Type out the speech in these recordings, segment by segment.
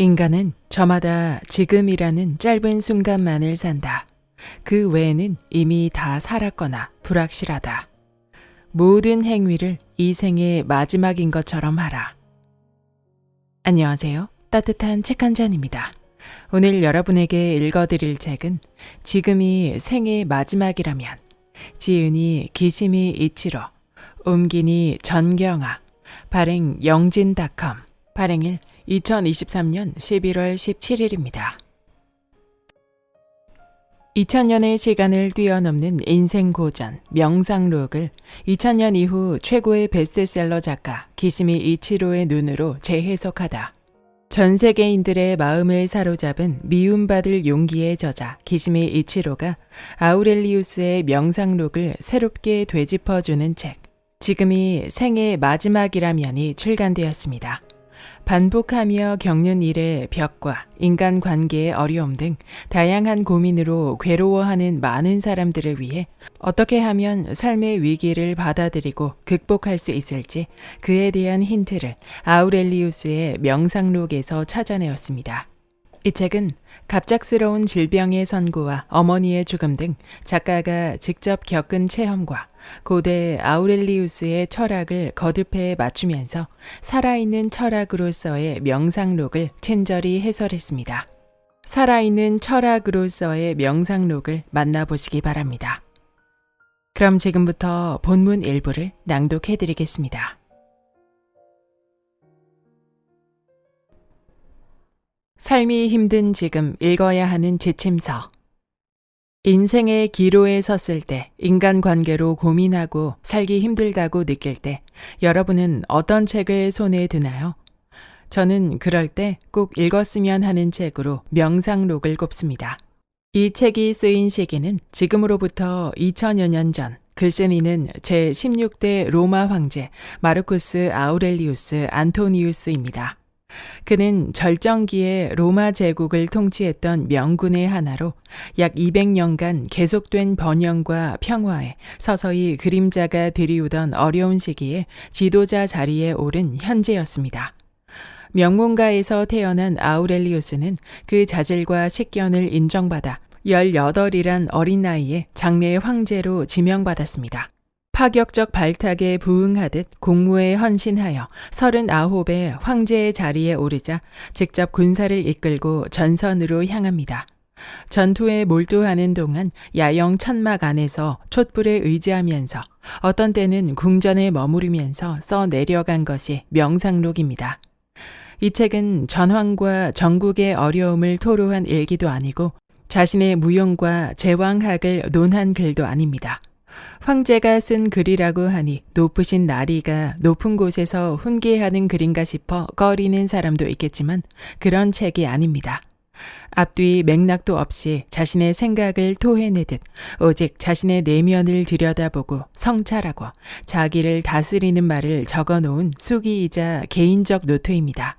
인간은 저마다 지금이라는 짧은 순간만을 산다. 그 외에는 이미 다 살았거나 불확실하다. 모든 행위를 이 생의 마지막인 것처럼 하라. 안녕하세요. 따뜻한 책 한 잔입니다. 오늘 여러분에게 읽어드릴 책은 지금이 생의 마지막이라면, 지은이 기시미 이치로, 옮기니 전경아, 발행 영진닷컴, 발행일 2023년 11월 17일입니다. 2000년의 시간을 뛰어넘는 인생 고전, 명상록을 2000년 이후 최고의 베스트셀러 작가 기시미 이치로의 눈으로 재해석하다. 전 세계인들의 마음을 사로잡은 미움받을 용기의 저자 기시미 이치로가 아우렐리우스의 명상록을 새롭게 되짚어주는 책, 지금이 생의 마지막이라면이 출간되었습니다. 반복하며 겪는 일의 벽과 인간관계의 어려움 등 다양한 고민으로 괴로워하는 많은 사람들을 위해 어떻게 하면 삶의 위기를 받아들이고 극복할 수 있을지 그에 대한 힌트를 아우렐리우스의 명상록에서 찾아내었습니다. 이 책은 갑작스러운 질병의 선고와 어머니의 죽음 등 작가가 직접 겪은 체험과 고대 아우렐리우스의 철학을 거듭해 맞추면서 살아있는 철학으로서의 명상록을 친절히 해설했습니다. 살아있는 철학으로서의 명상록을 만나보시기 바랍니다. 그럼 지금부터 본문 일부를 낭독해드리겠습니다. 삶이 힘든 지금 읽어야 하는 지침서. 인생의 기로에 섰을 때 인간관계로 고민하고 살기 힘들다고 느낄 때 여러분은 어떤 책을 손에 드나요? 저는 그럴 때 꼭 읽었으면 하는 책으로 명상록을 꼽습니다. 이 책이 쓰인 시기는 지금으로부터 2000여 년 전, 글쓴이는 제16대 로마 황제 마르쿠스 아우렐리우스 안토니우스입니다. 그는 절정기에 로마 제국을 통치했던 명군의 하나로 약 200년간 계속된 번영과 평화에 서서히 그림자가 들이우던 어려운 시기에 지도자 자리에 오른 현재였습니다. 명문가에서 태어난 아우렐리우스는 그 자질과 식견을 인정받아 18이란 어린 나이에 장래 황제로 지명받았습니다. 파격적 발탁에 부응하듯 공무에 헌신하여 39의 황제의 자리에 오르자 직접 군사를 이끌고 전선으로 향합니다. 전투에 몰두하는 동안 야영 천막 안에서 촛불에 의지하면서 어떤 때는 궁전에 머무르면서 써 내려간 것이 명상록입니다. 이 책은 전황과 전국의 어려움을 토로한 일기도 아니고 자신의 무용과 제왕학을 논한 글도 아닙니다. 황제가 쓴 글이라고 하니 높으신 나리가 높은 곳에서 훈계하는 글인가 싶어 꺼리는 사람도 있겠지만 그런 책이 아닙니다. 앞뒤 맥락도 없이 자신의 생각을 토해내듯 오직 자신의 내면을 들여다보고 성찰하고 자기를 다스리는 말을 적어놓은 수기이자 개인적 노트입니다.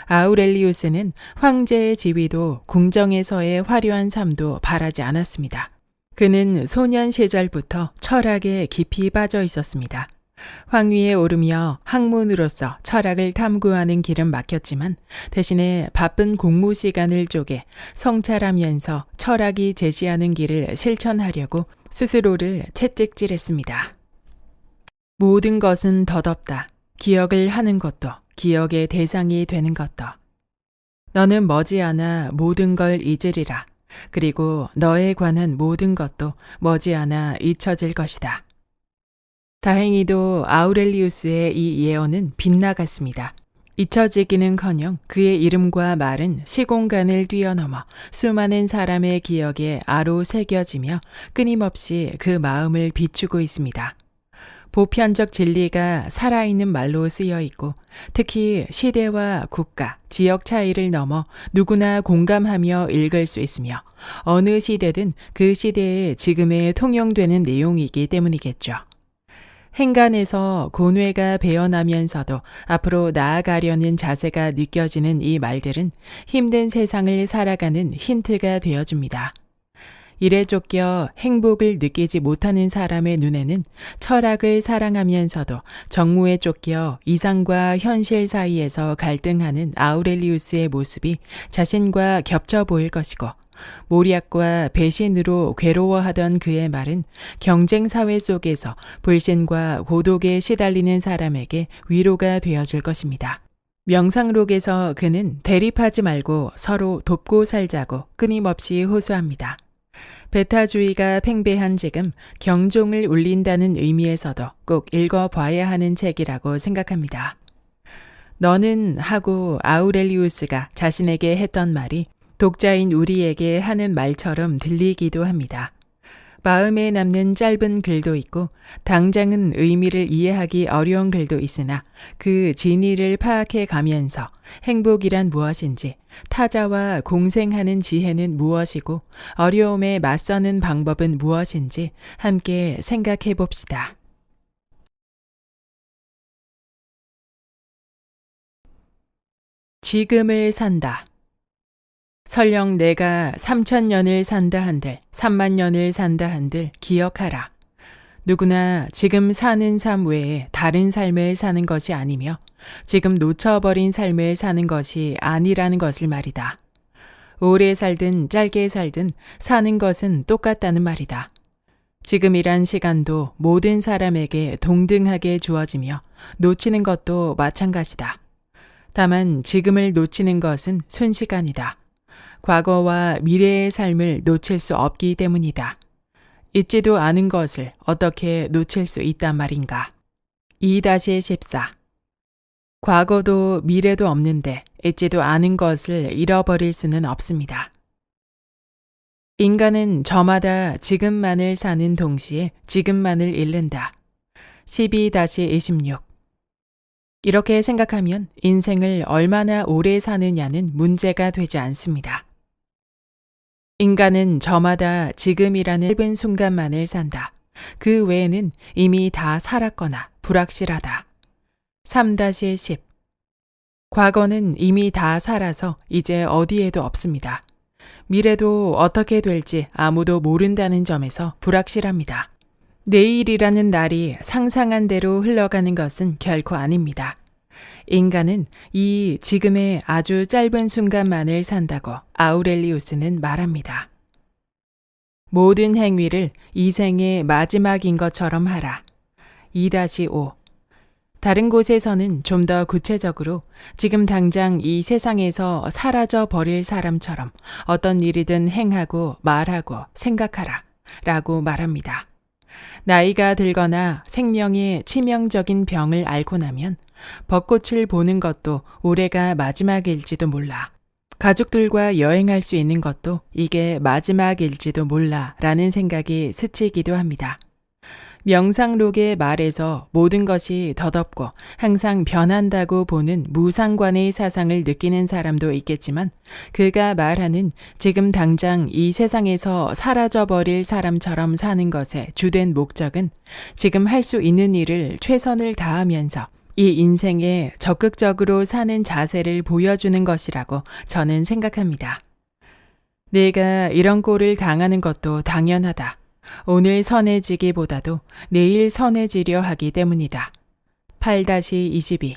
아우렐리우스는 황제의 지위도 궁정에서의 화려한 삶도 바라지 않았습니다. 그는 소년 시절부터 철학에 깊이 빠져 있었습니다. 황위에 오르며 학문으로서 철학을 탐구하는 길은 막혔지만 대신에 바쁜 공무 시간을 쪼개 성찰하면서 철학이 제시하는 길을 실천하려고 스스로를 채찍질했습니다. 모든 것은 덧없다. 기억을 하는 것도, 기억의 대상이 되는 것도. 너는 머지않아 모든 걸 잊으리라. 그리고 너에 관한 모든 것도 머지않아 잊혀질 것이다. 다행히도 아우렐리우스의 이 예언은 빗나갔습니다. 잊혀지기는커녕 그의 이름과 말은 시공간을 뛰어넘어 수많은 사람의 기억에 아로 새겨지며 끊임없이 그 마음을 비추고 있습니다. 보편적 진리가 살아있는 말로 쓰여 있고 특히 시대와 국가, 지역 차이를 넘어 누구나 공감하며 읽을 수 있으며 어느 시대든 그 시대에 지금에 통용되는 내용이기 때문이겠죠. 행간에서 고뇌가 배어나면서도 앞으로 나아가려는 자세가 느껴지는 이 말들은 힘든 세상을 살아가는 힌트가 되어줍니다. 일에 쫓겨 행복을 느끼지 못하는 사람의 눈에는 철학을 사랑하면서도 정무에 쫓겨 이상과 현실 사이에서 갈등하는 아우렐리우스의 모습이 자신과 겹쳐 보일 것이고, 모략과 배신으로 괴로워하던 그의 말은 경쟁 사회 속에서 불신과 고독에 시달리는 사람에게 위로가 되어줄 것입니다. 명상록에서 그는 대립하지 말고 서로 돕고 살자고 끊임없이 호소합니다. 베타주의가 팽배한 지금 경종을 울린다는 의미에서도 꼭 읽어봐야 하는 책이라고 생각합니다. 너는 하고 아우렐리우스가 자신에게 했던 말이 독자인 우리에게 하는 말처럼 들리기도 합니다. 마음에 남는 짧은 글도 있고 당장은 의미를 이해하기 어려운 글도 있으나 그 진위를 파악해 가면서 행복이란 무엇인지, 타자와 공생하는 지혜는 무엇이고 어려움에 맞서는 방법은 무엇인지 함께 생각해 봅시다. 지금을 산다. 설령 내가 3,000년을 산다 한들, 3만 년을 산다 한들 기억하라. 누구나 지금 사는 삶 외에 다른 삶을 사는 것이 아니며 지금 놓쳐버린 삶을 사는 것이 아니라는 것을 말이다. 오래 살든 짧게 살든 사는 것은 똑같다는 말이다. 지금이란 시간도 모든 사람에게 동등하게 주어지며 놓치는 것도 마찬가지다. 다만 지금을 놓치는 것은 순식간이다. 과거와 미래의 삶을 놓칠 수 없기 때문이다. 잊지도 않은 것을 어떻게 놓칠 수 있단 말인가. 2-14 과거도 미래도 없는데 잊지도 않은 것을 잃어버릴 수는 없습니다. 인간은 저마다 지금만을 사는 동시에 지금만을 잃는다. 12-26 이렇게 생각하면 인생을 얼마나 오래 사느냐는 문제가 되지 않습니다. 인간은 저마다 지금이라는 짧은 순간만을 산다. 그 외에는 이미 다 살았거나 불확실하다. 3-10 과거는 이미 다 살아서 이제 어디에도 없습니다. 미래도 어떻게 될지 아무도 모른다는 점에서 불확실합니다. 내일이라는 날이 상상한 대로 흘러가는 것은 결코 아닙니다. 인간은 이 지금의 아주 짧은 순간만을 산다고 아우렐리우스는 말합니다. 모든 행위를 이 생의 마지막인 것처럼 하라. 2-5 다른 곳에서는 좀 더 구체적으로 지금 당장 이 세상에서 사라져 버릴 사람처럼 어떤 일이든 행하고 말하고 생각하라 라고 말합니다. 나이가 들거나 생명에 치명적인 병을 앓고 나면 벚꽃을 보는 것도 올해가 마지막일지도 몰라. 가족들과 여행할 수 있는 것도 이게 마지막일지도 몰라 라는 생각이 스치기도 합니다. 명상록의 말에서 모든 것이 덧없고 항상 변한다고 보는 무상관의 사상을 느끼는 사람도 있겠지만 그가 말하는 지금 당장 이 세상에서 사라져버릴 사람처럼 사는 것의 주된 목적은 지금 할 수 있는 일을 최선을 다하면서 이 인생에 적극적으로 사는 자세를 보여주는 것이라고 저는 생각합니다. 내가 이런 꼴을 당하는 것도 당연하다. 오늘 선해지기보다도 내일 선해지려 하기 때문이다. 8-22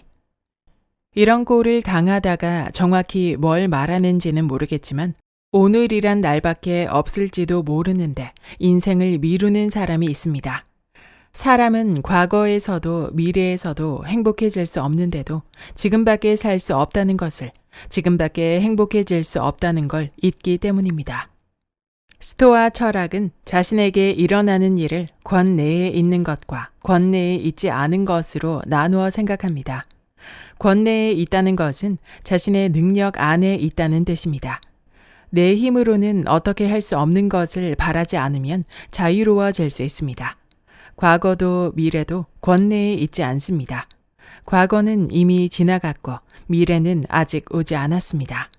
이런 꼴을 당하다가 정확히 뭘 말하는지는 모르겠지만 오늘이란 날밖에 없을지도 모르는데 인생을 미루는 사람이 있습니다. 사람은 과거에서도 미래에서도 행복해질 수 없는데도 지금밖에 살 수 없다는 것을, 지금밖에 행복해질 수 없다는 걸 잊기 때문입니다. 스토아 철학은 자신에게 일어나는 일을 권내에 있는 것과 권내에 있지 않은 것으로 나누어 생각합니다. 권내에 있다는 것은 자신의 능력 안에 있다는 뜻입니다. 내 힘으로는 어떻게 할 수 없는 것을 바라지 않으면 자유로워질 수 있습니다. 과거도 미래도 권내에 있지 않습니다. 과거는 이미 지나갔고 미래는 아직 오지 않았습니다.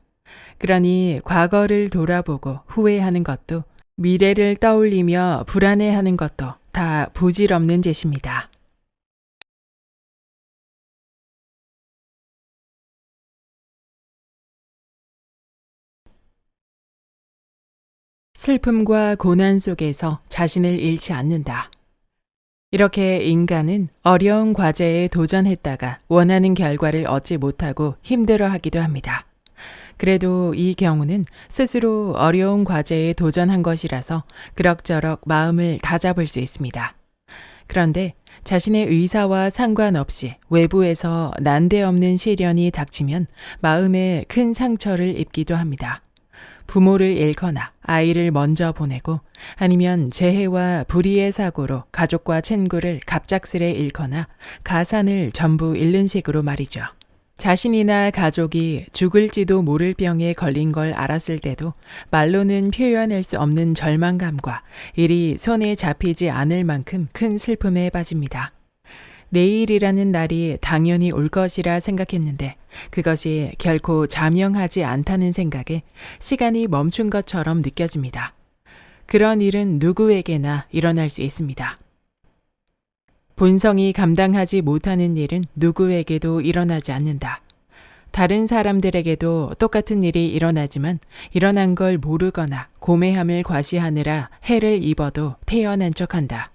그러니 과거를 돌아보고 후회하는 것도 미래를 떠올리며 불안해하는 것도 다 부질없는 짓입니다. 슬픔과 고난 속에서 자신을 잃지 않는다. 이렇게 인간은 어려운 과제에 도전했다가 원하는 결과를 얻지 못하고 힘들어하기도 합니다. 그래도 이 경우는 스스로 어려운 과제에 도전한 것이라서 그럭저럭 마음을 다잡을 수 있습니다. 그런데 자신의 의사와 상관없이 외부에서 난데없는 시련이 닥치면 마음에 큰 상처를 입기도 합니다. 부모를 잃거나 아이를 먼저 보내고 아니면 재해와 불의의 사고로 가족과 친구를 갑작스레 잃거나 가산을 전부 잃는 식으로 말이죠. 자신이나 가족이 죽을지도 모를 병에 걸린 걸 알았을 때도 말로는 표현할 수 없는 절망감과 일이 손에 잡히지 않을 만큼 큰 슬픔에 빠집니다. 내일이라는 날이 당연히 올 것이라 생각했는데 그것이 결코 자명하지 않다는 생각에 시간이 멈춘 것처럼 느껴집니다. 그런 일은 누구에게나 일어날 수 있습니다. 본성이 감당하지 못하는 일은 누구에게도 일어나지 않는다. 다른 사람들에게도 똑같은 일이 일어나지만 일어난 걸 모르거나 고매함을 과시하느라 해를 입어도 태어난 척한다.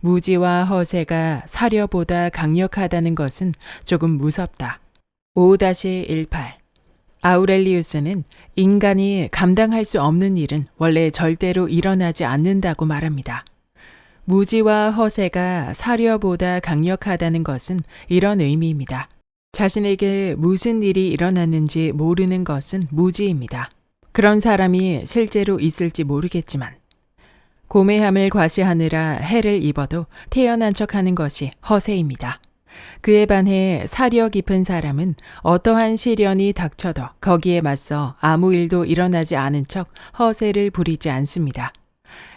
무지와 허세가 사려보다 강력하다는 것은 조금 무섭다. 5-18 아우렐리우스는 인간이 감당할 수 없는 일은 원래 절대로 일어나지 않는다고 말합니다. 무지와 허세가 사려보다 강력하다는 것은 이런 의미입니다. 자신에게 무슨 일이 일어났는지 모르는 것은 무지입니다. 그런 사람이 실제로 있을지 모르겠지만 고매함을 과시하느라 해를 입어도 태어난 척하는 것이 허세입니다. 그에 반해 사려 깊은 사람은 어떠한 시련이 닥쳐도 거기에 맞서 아무 일도 일어나지 않은 척 허세를 부리지 않습니다.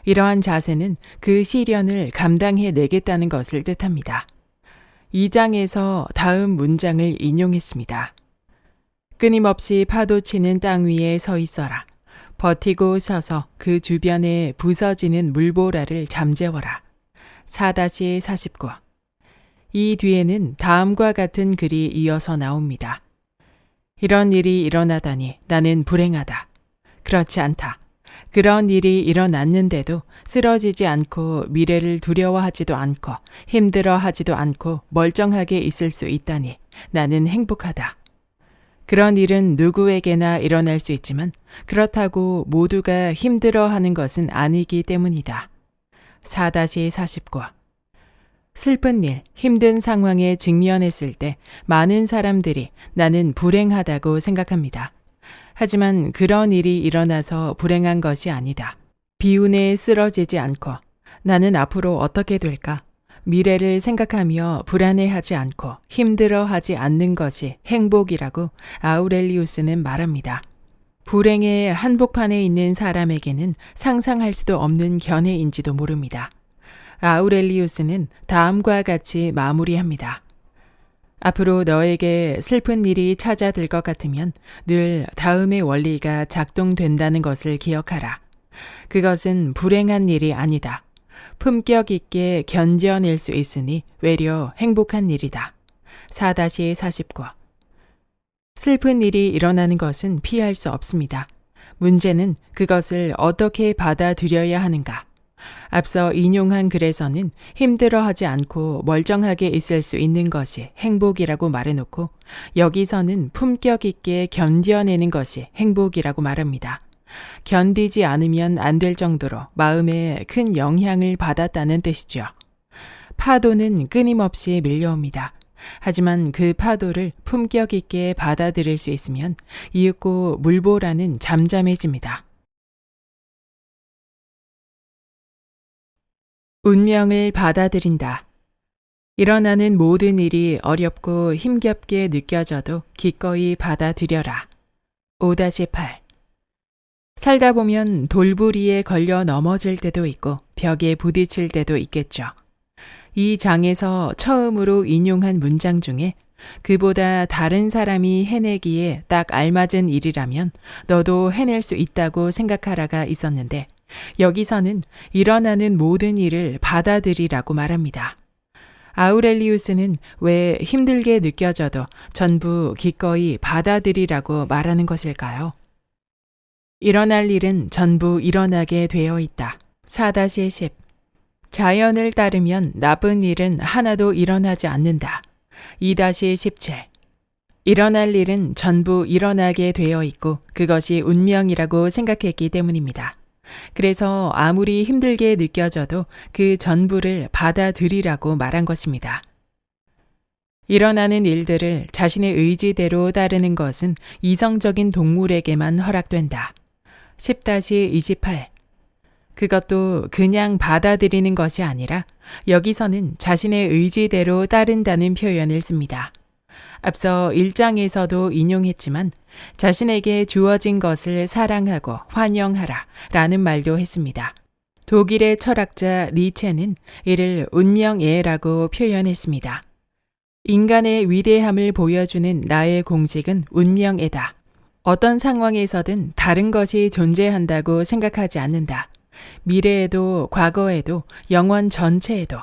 이러한 자세는 그 시련을 감당해 내겠다는 것을 뜻합니다. 2장에서 다음 문장을 인용했습니다. 끊임없이 파도치는 땅 위에 서 있어라. 버티고 서서 그 주변에 부서지는 물보라를 잠재워라. 4-49 이 뒤에는 다음과 같은 글이 이어서 나옵니다. 이런 일이 일어나다니 나는 불행하다. 그렇지 않다. 그런 일이 일어났는데도 쓰러지지 않고 미래를 두려워하지도 않고 힘들어하지도 않고 멀쩡하게 있을 수 있다니 나는 행복하다. 그런 일은 누구에게나 일어날 수 있지만 그렇다고 모두가 힘들어하는 것은 아니기 때문이다. 4-49 슬픈 일, 힘든 상황에 직면했을 때 많은 사람들이 나는 불행하다고 생각합니다. 하지만 그런 일이 일어나서 불행한 것이 아니다. 비운에 쓰러지지 않고 나는 앞으로 어떻게 될까? 미래를 생각하며 불안해하지 않고 힘들어하지 않는 것이 행복이라고 아우렐리우스는 말합니다. 불행의 한복판에 있는 사람에게는 상상할 수도 없는 견해인지도 모릅니다. 아우렐리우스는 다음과 같이 마무리합니다. 앞으로 너에게 슬픈 일이 찾아들 것 같으면 늘 다음의 원리가 작동된다는 것을 기억하라. 그것은 불행한 일이 아니다. 품격 있게 견뎌낼 수 있으니 외려 행복한 일이다. 4-49 슬픈 일이 일어나는 것은 피할 수 없습니다. 문제는 그것을 어떻게 받아들여야 하는가. 앞서 인용한 글에서는 힘들어하지 않고 멀쩡하게 있을 수 있는 것이 행복이라고 말해놓고 여기서는 품격 있게 견뎌내는 것이 행복이라고 말합니다. 견디지 않으면 안 될 정도로 마음에 큰 영향을 받았다는 뜻이죠. 파도는 끊임없이 밀려옵니다. 하지만 그 파도를 품격 있게 받아들일 수 있으면 이윽고 물보라는 잠잠해집니다. 운명을 받아들인다. 일어나는 모든 일이 어렵고 힘겹게 느껴져도 기꺼이 받아들여라. 5-8 살다 보면 돌부리에 걸려 넘어질 때도 있고 벽에 부딪힐 때도 있겠죠. 이 장에서 처음으로 인용한 문장 중에 그보다 다른 사람이 해내기에 딱 알맞은 일이라면 너도 해낼 수 있다고 생각하라가 있었는데 여기서는 일어나는 모든 일을 받아들이라고 말합니다. 아우렐리우스는 왜 힘들게 느껴져도 전부 기꺼이 받아들이라고 말하는 것일까요? 일어날 일은 전부 일어나게 되어 있다. 4-10 자연을 따르면 나쁜 일은 하나도 일어나지 않는다. 2-17 일어날 일은 전부 일어나게 되어 있고 그것이 운명이라고 생각했기 때문입니다. 그래서 아무리 힘들게 느껴져도 그 전부를 받아들이라고 말한 것입니다. 일어나는 일들을 자신의 의지대로 따르는 것은 이성적인 동물에게만 허락된다. 10-28 그것도 그냥 받아들이는 것이 아니라 여기서는 자신의 의지대로 따른다는 표현을 씁니다. 앞서 1장에서도 인용했지만 자신에게 주어진 것을 사랑하고 환영하라 라는 말도 했습니다. 독일의 철학자 니체는 이를 운명애라고 표현했습니다. 인간의 위대함을 보여주는 나의 공직은 운명애다. 어떤 상황에서든 다른 것이 존재한다고 생각하지 않는다. 미래에도 과거에도 영원 전체에도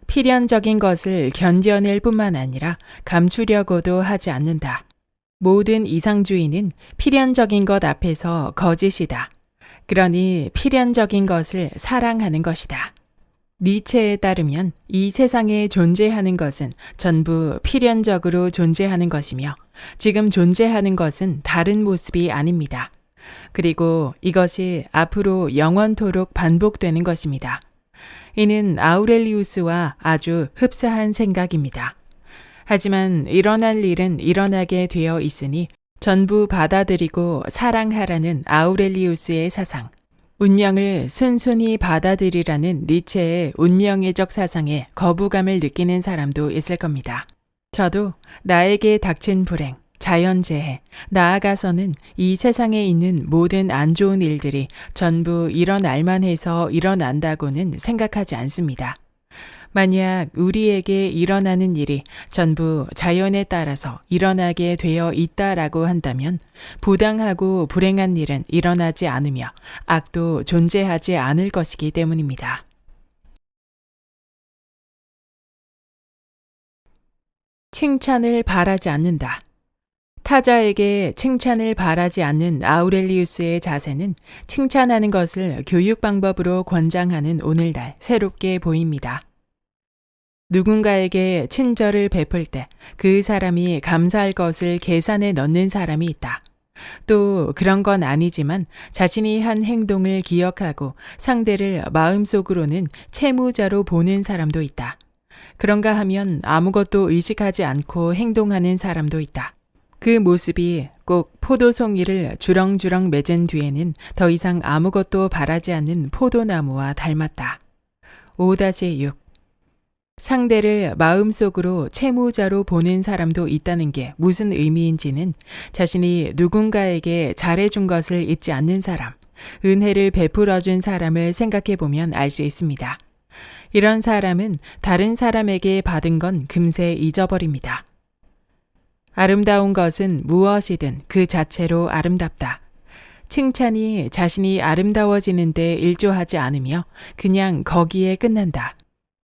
필연적인 것을 견뎌낼 뿐만 아니라 감추려고도 하지 않는다. 모든 이상주의는 필연적인 것 앞에서 거짓이다. 그러니 필연적인 것을 사랑하는 것이다. 니체에 따르면 이 세상에 존재하는 것은 전부 필연적으로 존재하는 것이며 지금 존재하는 것은 다른 모습이 아닙니다. 그리고 이것이 앞으로 영원토록 반복되는 것입니다. 이는 아우렐리우스와 아주 흡사한 생각입니다. 하지만 일어날 일은 일어나게 되어 있으니 전부 받아들이고 사랑하라는 아우렐리우스의 사상, 운명을 순순히 받아들이라는 니체의 운명애적 사상에 거부감을 느끼는 사람도 있을 겁니다. 저도 나에게 닥친 불행, 자연재해, 나아가서는 이 세상에 있는 모든 안 좋은 일들이 전부 일어날만 해서 일어난다고는 생각하지 않습니다. 만약 우리에게 일어나는 일이 전부 자연에 따라서 일어나게 되어 있다라고 한다면 부당하고 불행한 일은 일어나지 않으며 악도 존재하지 않을 것이기 때문입니다. 칭찬을 바라지 않는다. 타자에게 칭찬을 바라지 않는 아우렐리우스의 자세는 칭찬하는 것을 교육 방법으로 권장하는 오늘날 새롭게 보입니다. 누군가에게 친절을 베풀 때 그 사람이 감사할 것을 계산에 넣는 사람이 있다. 또 그런 건 아니지만 자신이 한 행동을 기억하고 상대를 마음속으로는 채무자로 보는 사람도 있다. 그런가 하면 아무것도 의식하지 않고 행동하는 사람도 있다. 그 모습이 꼭 포도송이를 주렁주렁 맺은 뒤에는 더 이상 아무것도 바라지 않는 포도나무와 닮았다. 5-6 상대를 마음속으로 채무자로 보는 사람도 있다는 게 무슨 의미인지는 자신이 누군가에게 잘해준 것을 잊지 않는 사람, 은혜를 베풀어준 사람을 생각해 보면 알 수 있습니다. 이런 사람은 다른 사람에게 받은 건 금세 잊어버립니다. 아름다운 것은 무엇이든 그 자체로 아름답다. 칭찬이 자신이 아름다워지는 데 일조하지 않으며 그냥 거기에 끝난다.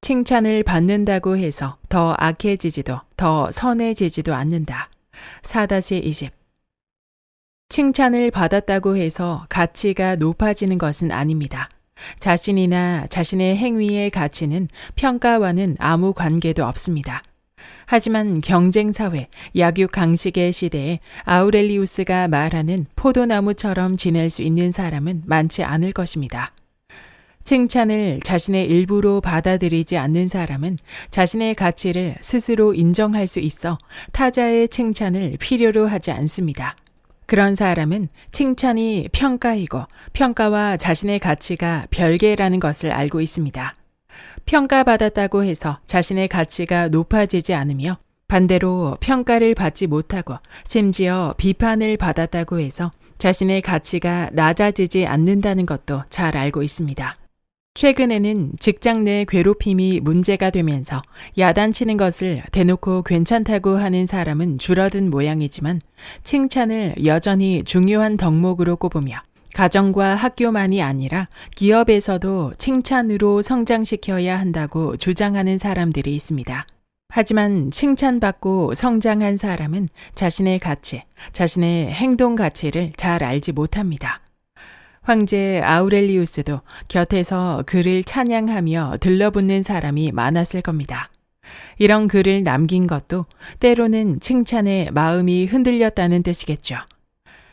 칭찬을 받는다고 해서 더 악해지지도 더 선해지지도 않는다. 4-20 칭찬을 받았다고 해서 가치가 높아지는 것은 아닙니다. 자신이나 자신의 행위의 가치는 평가와는 아무 관계도 없습니다. 하지만 경쟁사회, 약육강식의 시대에 아우렐리우스가 말하는 포도나무처럼 지낼 수 있는 사람은 많지 않을 것입니다. 칭찬을 자신의 일부로 받아들이지 않는 사람은 자신의 가치를 스스로 인정할 수 있어 타자의 칭찬을 필요로 하지 않습니다. 그런 사람은 칭찬이 평가이고 평가와 자신의 가치가 별개라는 것을 알고 있습니다. 평가받았다고 해서 자신의 가치가 높아지지 않으며 반대로 평가를 받지 못하고 심지어 비판을 받았다고 해서 자신의 가치가 낮아지지 않는다는 것도 잘 알고 있습니다. 최근에는 직장 내 괴롭힘이 문제가 되면서 야단치는 것을 대놓고 괜찮다고 하는 사람은 줄어든 모양이지만 칭찬을 여전히 중요한 덕목으로 꼽으며 가정과 학교만이 아니라 기업에서도 칭찬으로 성장시켜야 한다고 주장하는 사람들이 있습니다. 하지만 칭찬받고 성장한 사람은 자신의 가치, 자신의 행동 가치를 잘 알지 못합니다. 황제 아우렐리우스도 곁에서 그를 찬양하며 들러붙는 사람이 많았을 겁니다. 이런 글을 남긴 것도 때로는 칭찬에 마음이 흔들렸다는 뜻이겠죠.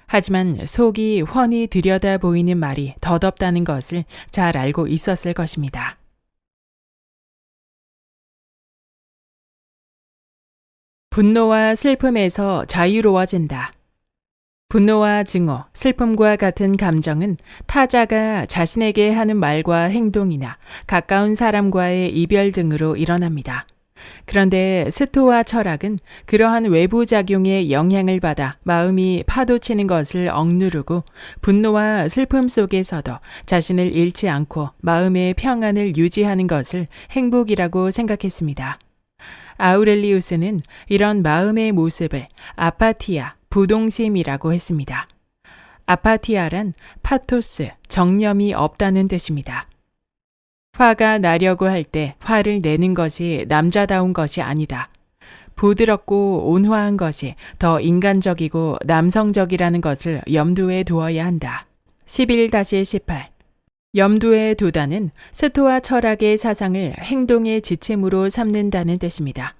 하지만 속이 훤히 들여다 보이는 말이 덧없다는 것을 잘 알고 있었을 것입니다. 분노와 슬픔에서 자유로워진다. 분노와 증오, 슬픔과 같은 감정은 타자가 자신에게 하는 말과 행동이나 가까운 사람과의 이별 등으로 일어납니다. 그런데 스토아 철학은 그러한 외부 작용에 영향을 받아 마음이 파도치는 것을 억누르고 분노와 슬픔 속에서도 자신을 잃지 않고 마음의 평안을 유지하는 것을 행복이라고 생각했습니다. 아우렐리우스는 이런 마음의 모습을 아파티아, 부동심이라고 했습니다. 아파티아란 파토스, 정념이 없다는 뜻입니다. 화가 나려고 할 때 화를 내는 것이 남자다운 것이 아니다. 부드럽고 온화한 것이 더 인간적이고 남성적이라는 것을 염두에 두어야 한다. 11-18 염두에 두다는 스토아 철학의 사상을 행동의 지침으로 삼는다는 뜻입니다.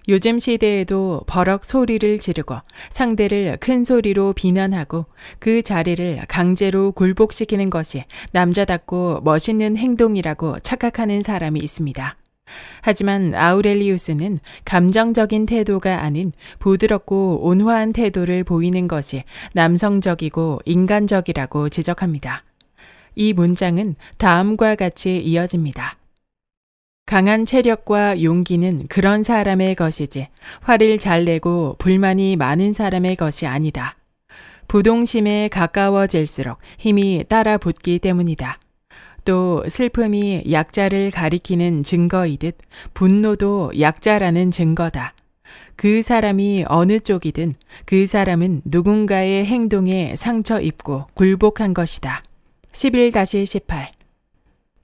요즘 시대에도 버럭 소리를 지르고 상대를 큰 소리로 비난하고 그 자리를 강제로 굴복시키는 것이 남자답고 멋있는 행동이라고 착각하는 사람이 있습니다. 하지만 아우렐리우스는 감정적인 태도가 아닌 부드럽고 온화한 태도를 보이는 것이 남성적이고 인간적이라고 지적합니다. 이 문장은 다음과 같이 이어집니다. 강한 체력과 용기는 그런 사람의 것이지 화를 잘 내고 불만이 많은 사람의 것이 아니다. 부동심에 가까워질수록 힘이 따라 붙기 때문이다. 또 슬픔이 약자를 가리키는 증거이듯 분노도 약자라는 증거다. 그 사람이 어느 쪽이든 그 사람은 누군가의 행동에 상처 입고 굴복한 것이다. 11-18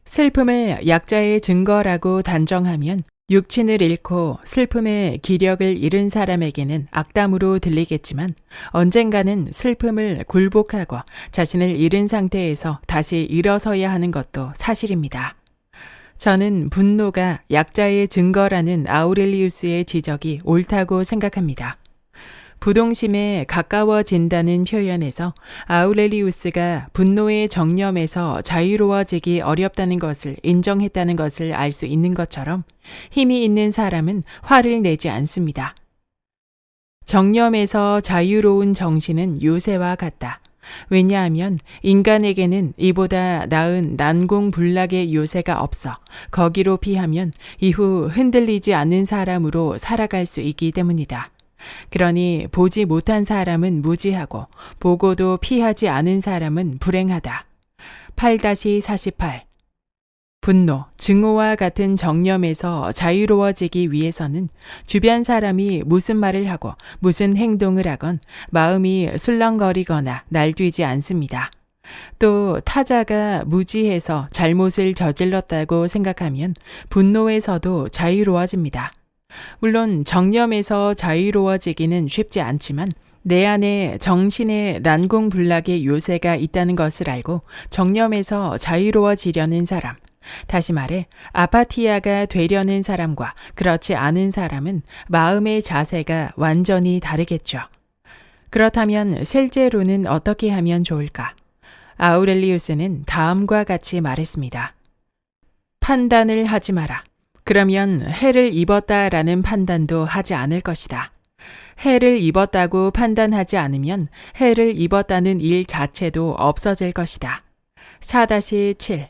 슬픔을 약자의 증거라고 단정하면 육친을 잃고 슬픔의 기력을 잃은 사람에게는 악담으로 들리겠지만 언젠가는 슬픔을 굴복하고 자신을 잃은 상태에서 다시 일어서야 하는 것도 사실입니다. 저는 분노가 약자의 증거라는 아우렐리우스의 지적이 옳다고 생각합니다. 부동심에 가까워진다는 표현에서 아우렐리우스가 분노의 정념에서 자유로워지기 어렵다는 것을 인정했다는 것을 알 수 있는 것처럼 힘이 있는 사람은 화를 내지 않습니다. 정념에서 자유로운 정신은 요새와 같다. 왜냐하면 인간에게는 이보다 나은 난공불락의 요새가 없어 거기로 피하면 이후 흔들리지 않는 사람으로 살아갈 수 있기 때문이다. 그러니 보지 못한 사람은 무지하고 보고도 피하지 않은 사람은 불행하다. 8-48 분노, 증오와 같은 정념에서 자유로워지기 위해서는 주변 사람이 무슨 말을 하고 무슨 행동을 하건 마음이 술렁거리거나 날뛰지 않습니다. 또 타자가 무지해서 잘못을 저질렀다고 생각하면 분노에서도 자유로워집니다. 물론 정념에서 자유로워지기는 쉽지 않지만 내 안에 정신의 난공불락의 요새가 있다는 것을 알고 정념에서 자유로워지려는 사람, 다시 말해 아파티아가 되려는 사람과 그렇지 않은 사람은 마음의 자세가 완전히 다르겠죠. 그렇다면 실제로는 어떻게 하면 좋을까? 아우렐리우스는 다음과 같이 말했습니다. 판단을 하지 마라. 그러면 해를 입었다라는 판단도 하지 않을 것이다. 해를 입었다고 판단하지 않으면 해를 입었다는 일 자체도 없어질 것이다. 4-7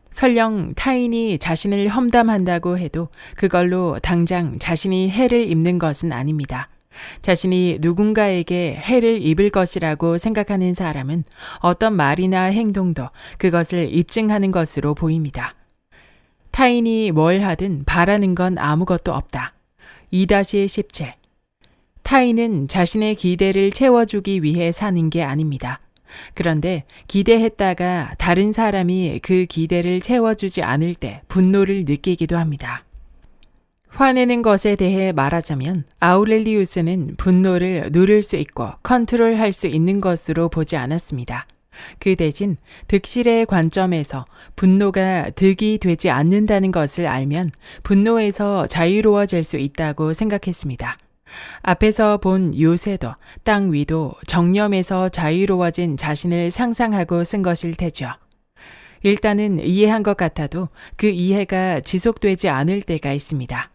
설령 타인이 자신을 험담한다고 해도 그걸로 당장 자신이 해를 입는 것은 아닙니다. 자신이 누군가에게 해를 입을 것이라고 생각하는 사람은 어떤 말이나 행동도 그것을 입증하는 것으로 보입니다. 타인이 뭘 하든 바라는 건 아무것도 없다. 2-17 타인은 자신의 기대를 채워주기 위해 사는 게 아닙니다. 그런데 기대했다가 다른 사람이 그 기대를 채워주지 않을 때 분노를 느끼기도 합니다. 화내는 것에 대해 말하자면 아우렐리우스는 분노를 누를 수 있고 컨트롤할 수 있는 것으로 보지 않았습니다. 그 대신 득실의 관점에서 분노가 득이 되지 않는다는 것을 알면 분노에서 자유로워질 수 있다고 생각했습니다. 앞에서 본 요새도 땅 위도 정념에서 자유로워진 자신을 상상하고 쓴 것일 테죠. 일단은 이해한 것 같아도 그 이해가 지속되지 않을 때가 있습니다.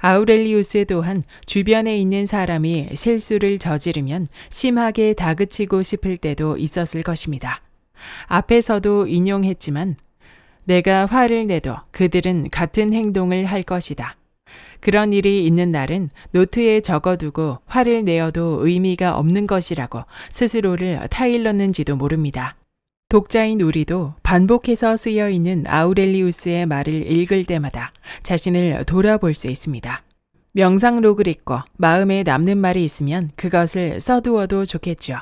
아우렐리우스 또한 주변에 있는 사람이 실수를 저지르면 심하게 다그치고 싶을 때도 있었을 것입니다. 앞에서도 인용했지만 내가 화를 내도 그들은 같은 행동을 할 것이다. 그런 일이 있는 날은 노트에 적어두고 화를 내어도 의미가 없는 것이라고 스스로를 타일렀는지도 모릅니다. 독자인 우리도 반복해서 쓰여 있는 아우렐리우스의 말을 읽을 때마다 자신을 돌아볼 수 있습니다. 명상록을 읽고 마음에 남는 말이 있으면 그것을 써두어도 좋겠죠.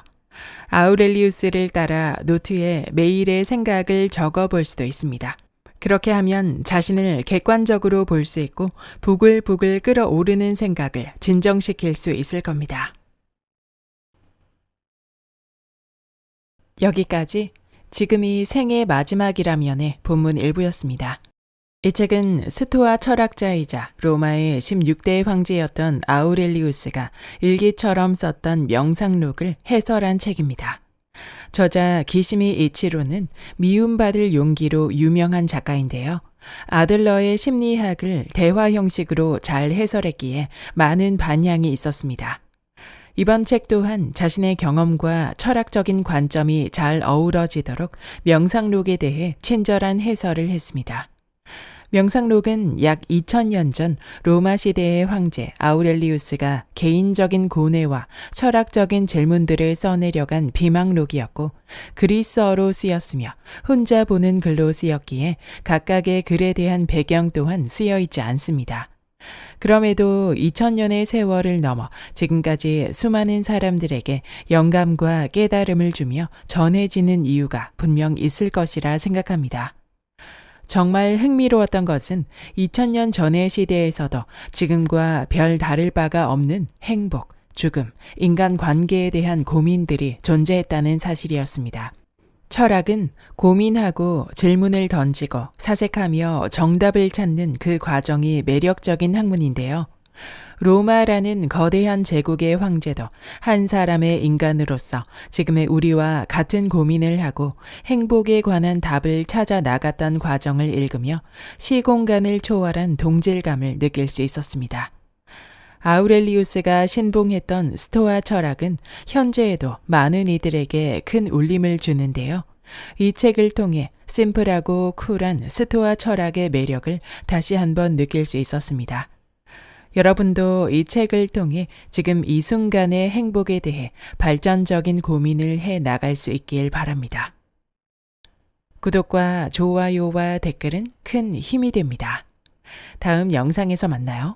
아우렐리우스를 따라 노트에 매일의 생각을 적어볼 수도 있습니다. 그렇게 하면 자신을 객관적으로 볼 수 있고 부글부글 끓어오르는 생각을 진정시킬 수 있을 겁니다. 여기까지 지금이 생의 마지막이라면의 본문 일부였습니다. 이 책은 스토아 철학자이자 로마의 16대 황제였던 아우렐리우스가 일기처럼 썼던 명상록을 해설한 책입니다. 저자 기시미 이치로는 미움받을 용기로 유명한 작가인데요. 아들러의 심리학을 대화 형식으로 잘 해설했기에 많은 반향이 있었습니다. 이번 책 또한 자신의 경험과 철학적인 관점이 잘 어우러지도록 명상록에 대해 친절한 해설을 했습니다. 명상록은 약 2000년 전 로마 시대의 황제 아우렐리우스가 개인적인 고뇌와 철학적인 질문들을 써내려간 비망록이었고 그리스어로 쓰였으며 혼자 보는 글로 쓰였기에 각각의 글에 대한 배경 또한 쓰여 있지 않습니다. 그럼에도 2000년의 세월을 넘어 지금까지 수많은 사람들에게 영감과 깨달음을 주며 전해지는 이유가 분명 있을 것이라 생각합니다. 정말 흥미로웠던 것은 2000년 전의 시대에서도 지금과 별 다를 바가 없는 행복, 죽음, 인간관계에 대한 고민들이 존재했다는 사실이었습니다. 철학은 고민하고 질문을 던지고 사색하며 정답을 찾는 그 과정이 매력적인 학문인데요. 로마라는 거대한 제국의 황제도 한 사람의 인간으로서 지금의 우리와 같은 고민을 하고 행복에 관한 답을 찾아 나갔던 과정을 읽으며 시공간을 초월한 동질감을 느낄 수 있었습니다. 아우렐리우스가 신봉했던 스토아 철학은 현재에도 많은 이들에게 큰 울림을 주는데요. 이 책을 통해 심플하고 쿨한 스토아 철학의 매력을 다시 한번 느낄 수 있었습니다. 여러분도 이 책을 통해 지금 이 순간의 행복에 대해 발전적인 고민을 해 나갈 수 있길 바랍니다. 구독과 좋아요와 댓글은 큰 힘이 됩니다. 다음 영상에서 만나요.